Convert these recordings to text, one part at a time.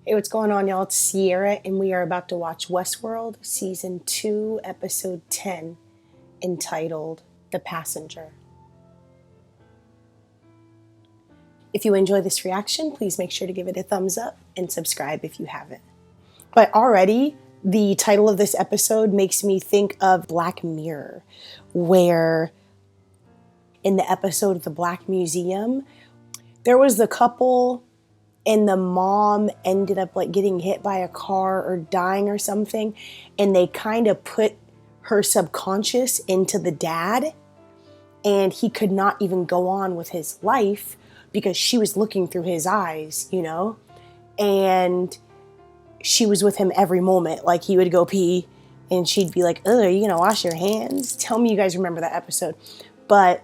Hey, what's going on, y'all? It's Sierra, and we are about to watch Westworld Season 2, Episode 10, entitled The Passenger. If you enjoy this reaction, please make sure to give it a thumbs up and subscribe if you haven't. But already, the title of this episode makes me think of Black Mirror, where in the episode of the Black Museum, there was the couple and the mom ended up like getting hit by a car or dying or something, and they kind of put her subconscious into the dad, and he could not even go on with his life because she was looking through his eyes, you know, and she was with him every moment. Like, he would go pee and she'd be like, "Oh, are you gonna wash your hands?" Tell me you guys remember that episode. But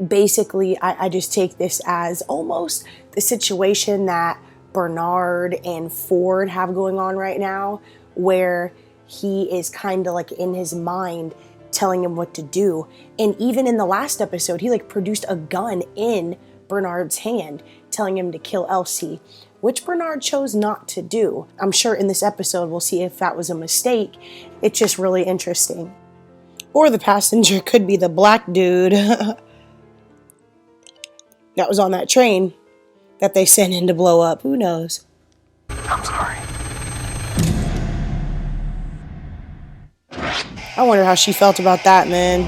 basically, I just take this as almost the situation that Bernard and Ford have going on right now, where he is kind of like in his mind telling him what to do. And even in the last episode, he like produced a gun in Bernard's hand, telling him to kill Elsie, which Bernard chose not to do. I'm sure in this episode we'll see if that was a mistake. It's just really interesting. Or the passenger could be the black dude that was on that train that they sent in to blow up. Who knows? I'm sorry. I wonder how she felt about that, man.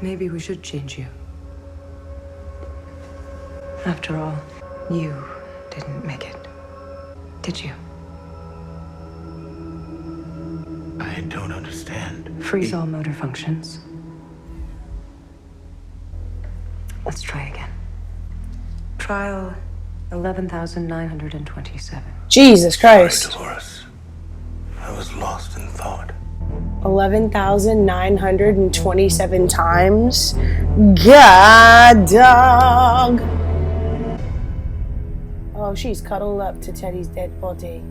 Maybe we should change you. After all, you didn't make it, did you? I don't understand. Freeze all motor functions. Let's try again. Trial 11,927. Jesus Christ. Sorry, Dolores. I was lost in thought. 11,927 times? God, dog. Oh, she's cuddled up to Teddy's dead body.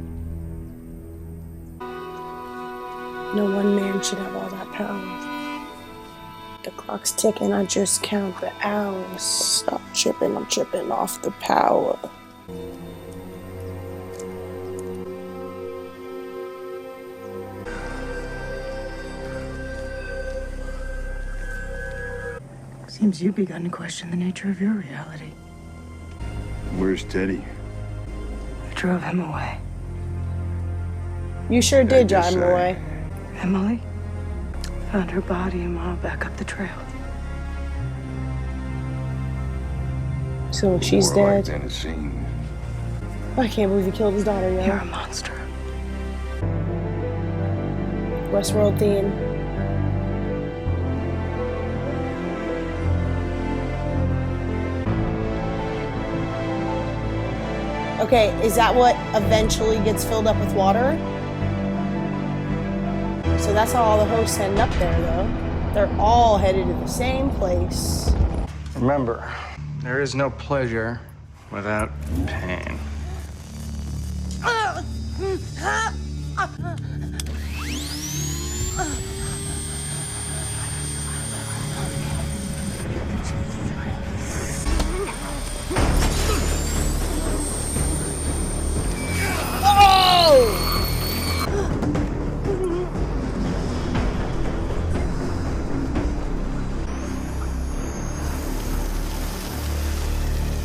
No one man should have all that power. The clock's ticking, I just count the hours. Stop tripping, I'm tripping off the power. Seems you've begun to question the nature of your reality. Where's Teddy? I drove him away. You sure did drive him away. Emily found her body a mile back up the trail. So she's More like dead. than it seems. I can't believe he killed his daughter, yo. You're a monster. Westworld theme. Okay, is that what eventually gets filled up with water? So that's how all the hosts end up there, though. They're all headed to the same place. Remember, there is no pleasure without pain.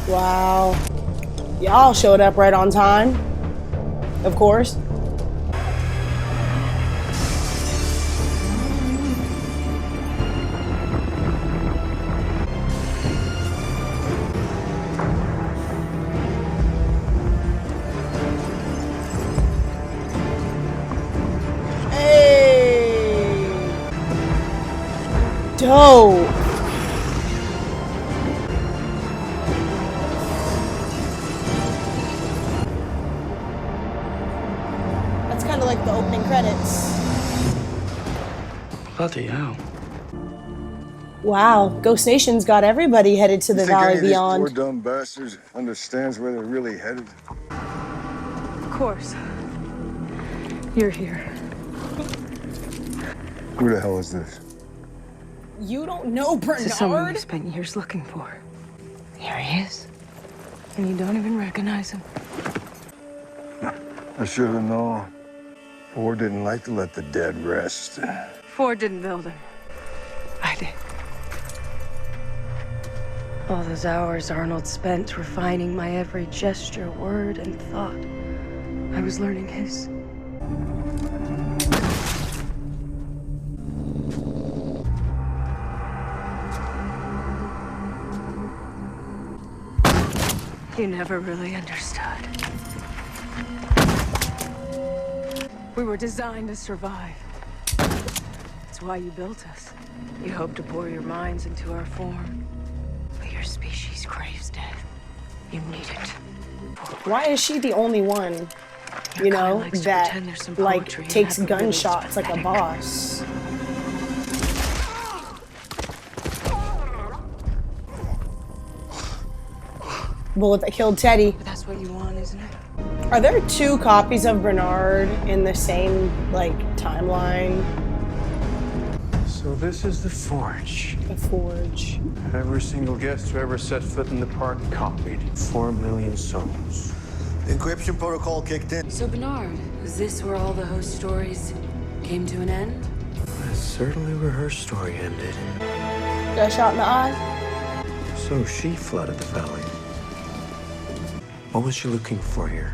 Wow. Y'all showed up right on time. Of course. Hey. Dope. Kind of like the opening credits. Bloody hell. Wow, Ghost Nation's got everybody headed to the Valley Beyond. Poor dumb bastards understands where they're really headed. Of course. You're here. Who the hell is this? You don't know This is someone you Bernard? spent years looking for. Here he is. And you don't even recognize him. I should have known. Ford didn't like to let the dead rest. Ford didn't build him. I did. All those hours Arnold spent refining my every gesture, word, and thought. I was learning his. You never really understood. We were designed to survive. That's why you built us. You hoped to pour your minds into our form. But your species craves death. You need it. Why is she the only one, Your you kind know, likes to that pretend there's some like poetry in takes that, but really it's gunshots like a pathetic. boss? Bullet that killed Teddy. But that's what you want, isn't it? Are there two copies of Bernard in the same, like, timeline? So this is the forge. The Forge. Every single guest who ever set foot in the park copied. 4 million souls. The encryption protocol kicked in. So Bernard, is this where all the host stories came to an end? That's certainly where her story ended. Got a shot in the eye? So she flooded the valley. What was she looking for here?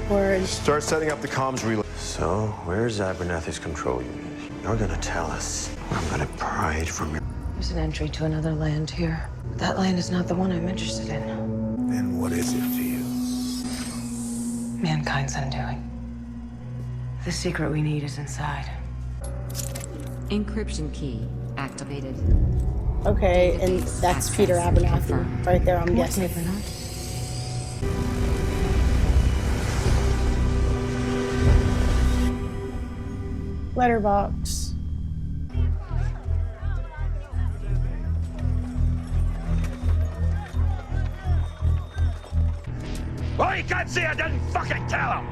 Forge. Start setting up the comms relay. So, where's Abernathy's control unit? You're gonna tell us. I'm gonna pry it from your... There's an entry to another land here. But that land is not the one I'm interested in. And what is it to you? Mankind's undoing. The secret we need is inside. Encryption key activated. Okay, and that's Peter Abernathy right there, I'm guessing. Letterbox. Oh, you can't say I didn't fucking tell him!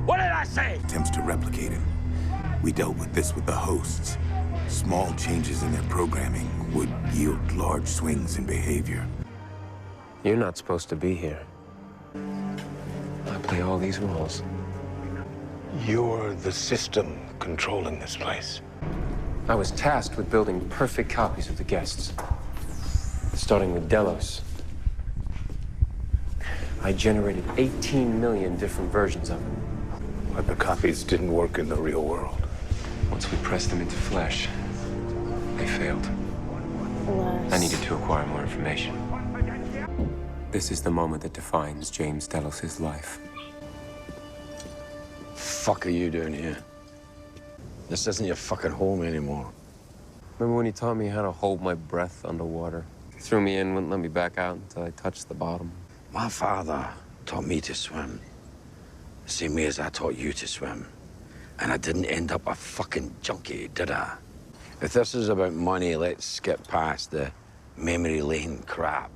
What did I say? Attempts to replicate him. We dealt with this with the hosts. Small changes in their programming would yield large swings in behavior. You're not supposed to be here. I play all these roles. You're the system controlling this place. I was tasked with building perfect copies of the guests. Starting with Delos. I generated 18 million different versions of them. But the copies didn't work in the real world. Once we pressed them into flesh, they failed. Alas. I needed to acquire more information. This is the moment that defines James Delos' life. Fuck are you doing here? This isn't your fucking home anymore. Remember when he taught me how to hold my breath underwater? He threw me in, wouldn't let me back out until I touched the bottom. My father taught me to swim. The same way as I taught you to swim. And I didn't end up a fucking junkie, did I? If this is about money, let's skip past the memory lane crap.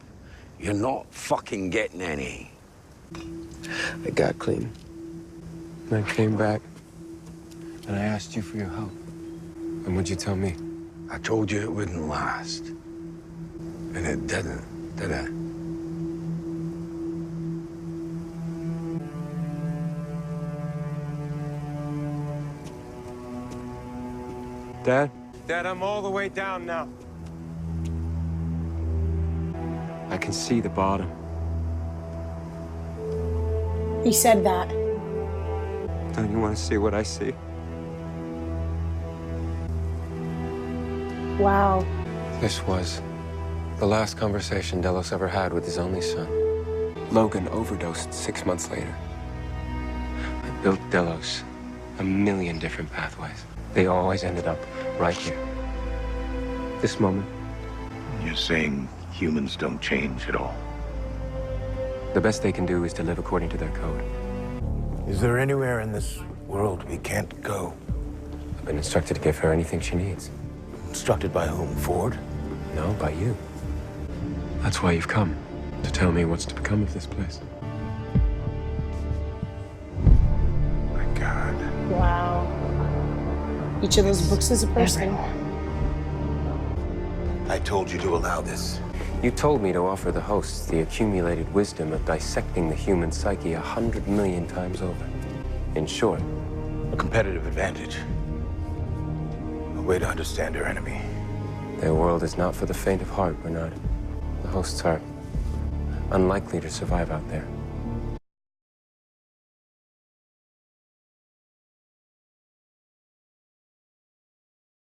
You're not fucking getting any. I got clean. And I came back, and I asked you for your help. And what'd you tell me? I told you it wouldn't last. And it didn't, did it? Dad? Dad, I'm all the way down now. I can see the bottom. He said that. Don't you want to see what I see? Wow. This was the last conversation Delos ever had with his only son. Logan overdosed 6 months later. I built Delos a million different pathways. They always ended up right here. This moment. You're saying humans don't change at all? The best they can do is to live according to their code. Is there anywhere in this world we can't go? I've been instructed to give her anything she needs. Instructed by whom? Ford? No, by you. That's why you've come, to tell me what's to become of this place. My God. Wow. Each of those books is a person. Everyone. I told you to allow this. You told me to offer the hosts the accumulated wisdom of dissecting the human psyche 100 million times over. In short, A competitive advantage. A way to understand your enemy. their world is not for the faint of heart, Bernard. The hosts are unlikely to survive out there.